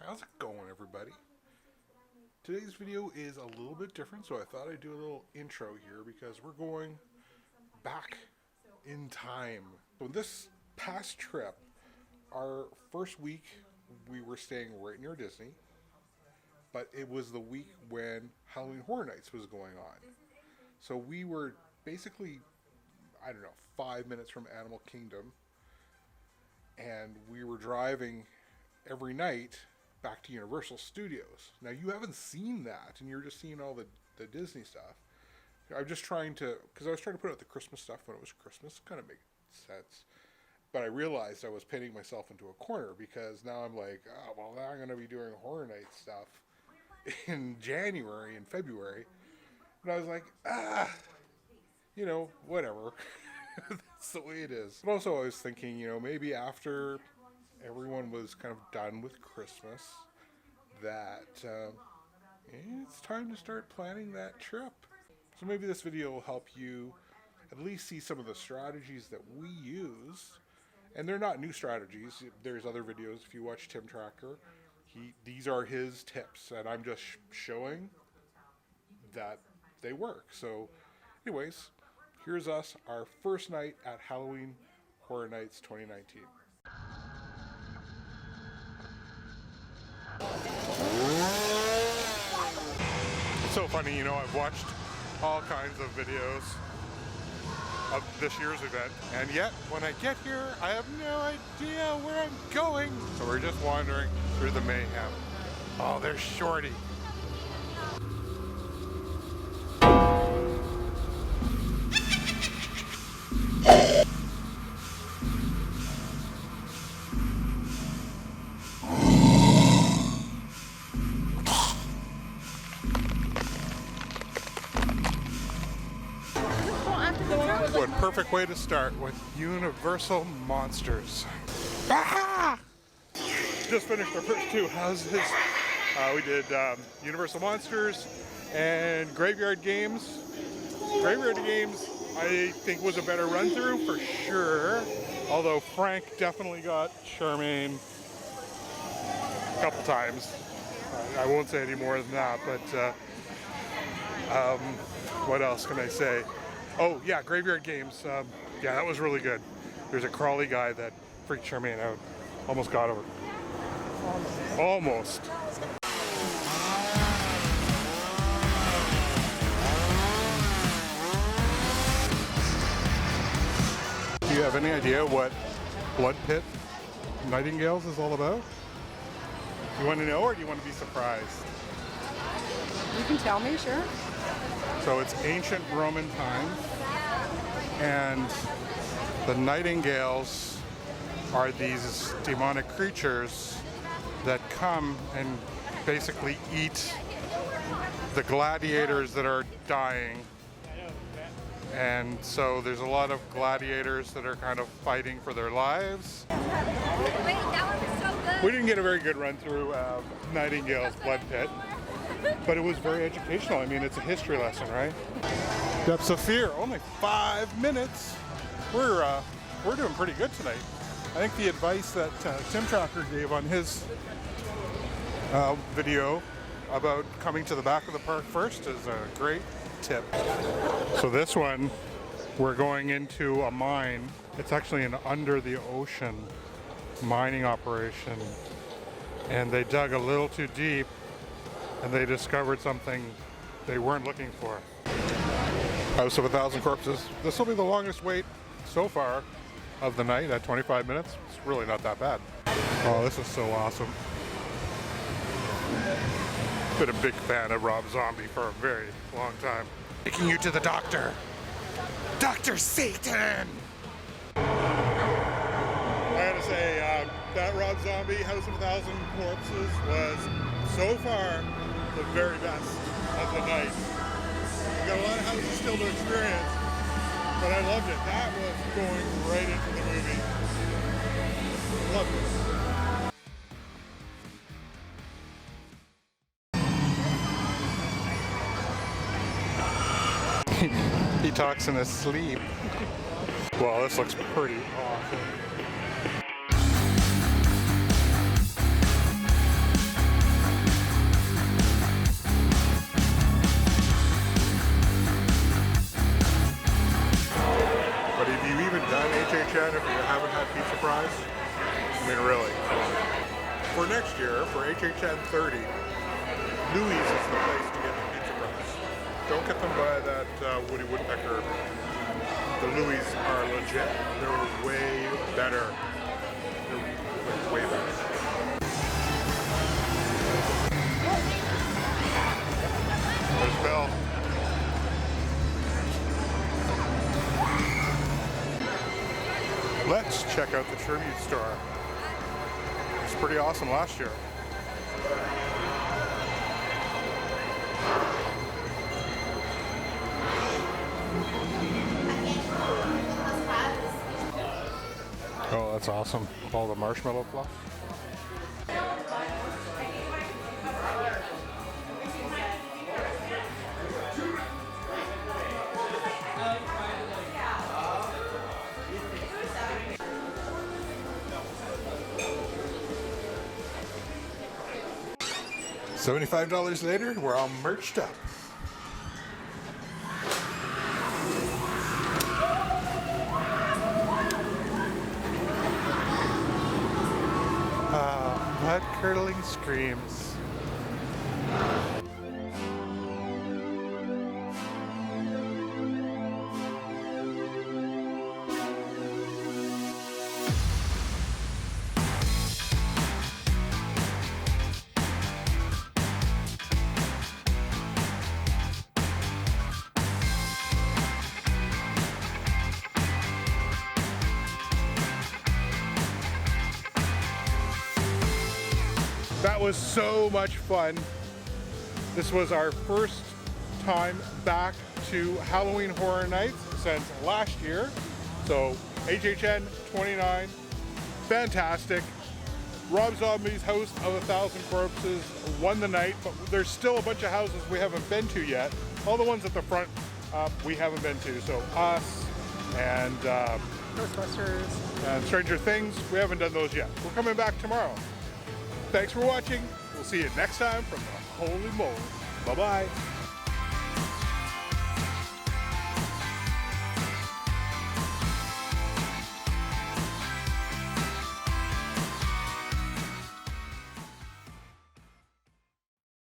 How's it going, everybody? Today's video is a little bit different, so I thought I'd do a little intro here because we're going back in time. So this past trip, our first week, we were staying right near Disney, but it was the week when Halloween Horror Nights was going on. So we were basically, 5 minutes from Animal Kingdom, and we were driving every night back to Universal Studios. Now you haven't seen that, and you're just seeing all the Disney stuff. I'm just trying to, because I was trying to put out the Christmas stuff when it was Christmas, kind of made sense. But I realized I was painting myself into a corner because now I'm like, oh, well, now I'm going to be doing Horror Nights stuff in January and February. And I was like, whatever. That's the way it is. But also I was thinking, maybe after everyone was kind of done with Christmas, that it's time to start planning that trip. So maybe this video will help you at least see some of the strategies that we use. And they're not new strategies. There's other videos. If you watch Tim Tracker, these are his tips, and I'm just showing that they work. So anyways, here's us, our first night at Halloween Horror Nights 2019. It's so funny, I've watched all kinds of videos of this year's event, and yet when I get here, I have no idea where I'm going. So we're just wandering through the mayhem. Oh, there's Shorty. What perfect way to start with Universal Monsters. Ah! Just finished our first two houses. We did Universal Monsters and Graveyard Games. Graveyard Games, I think, was a better run through for sure. Although Frank definitely got Charmaine a couple times. I won't say any more than that, but what else can I say? Oh yeah, Graveyard Games. Yeah, that was really good. There's a crawly guy that freaked Charmaine out. Almost got her. Almost. Do you have any idea what Blood Pit Nightingales is all about? You want to know, or do you want to be surprised? You can tell me, sure. So it's ancient Roman times, and the nightingales are these demonic creatures that come and basically eat the gladiators that are dying. And so there's a lot of gladiators that are kind of fighting for their lives. Wait, that one was so good. We didn't get a very good run through Nightingale's Blood Pit, but it was very educational. I mean, it's a history lesson, right? Depths of Fear, only 5 minutes. We're doing pretty good tonight. I think the advice that Tim Tracker gave on his video about coming to the back of the park first is a great tip. So this one, we're going into a mine. It's actually an under the ocean mining operation, and they dug a little too deep and they discovered something they weren't looking for. House of 1,000 Corpses. This will be the longest wait so far of the night at 25 minutes. It's really not that bad. Oh, this is so awesome. Been a big fan of Rob Zombie for a very long time. Taking you to the doctor. Dr. Satan! I gotta say, that Rob Zombie House of 1,000 Corpses was so far the very best of the night. We got a lot of houses still to experience, but I loved it. That was going right into the movie. Loved it. He talks in his sleep. Well, this looks pretty awesome. for next year, for HHN30, Louis is the place to get the pizza crust. Don't get them by that Woody Woodpecker. The Louis are legit. They're way better. They're way better. There's Bill. Let's check out the tribute store. It's pretty awesome last year. Oh, that's awesome. All the marshmallow fluff. $75 later, we're all merched up. Blood curdling screams. That was so much fun. This was our first time back to Halloween Horror Nights since last year. So HHN29, fantastic. Rob Zombie's House of 1,000 Corpses won the night, but there's still a bunch of houses we haven't been to yet. All the ones at the front we haven't been to. So us and Ghostbusters. and Stranger Things, we haven't done those yet. We're coming back tomorrow. Thanks for watching. We'll see you next time from the Holy Moly. Bye-bye.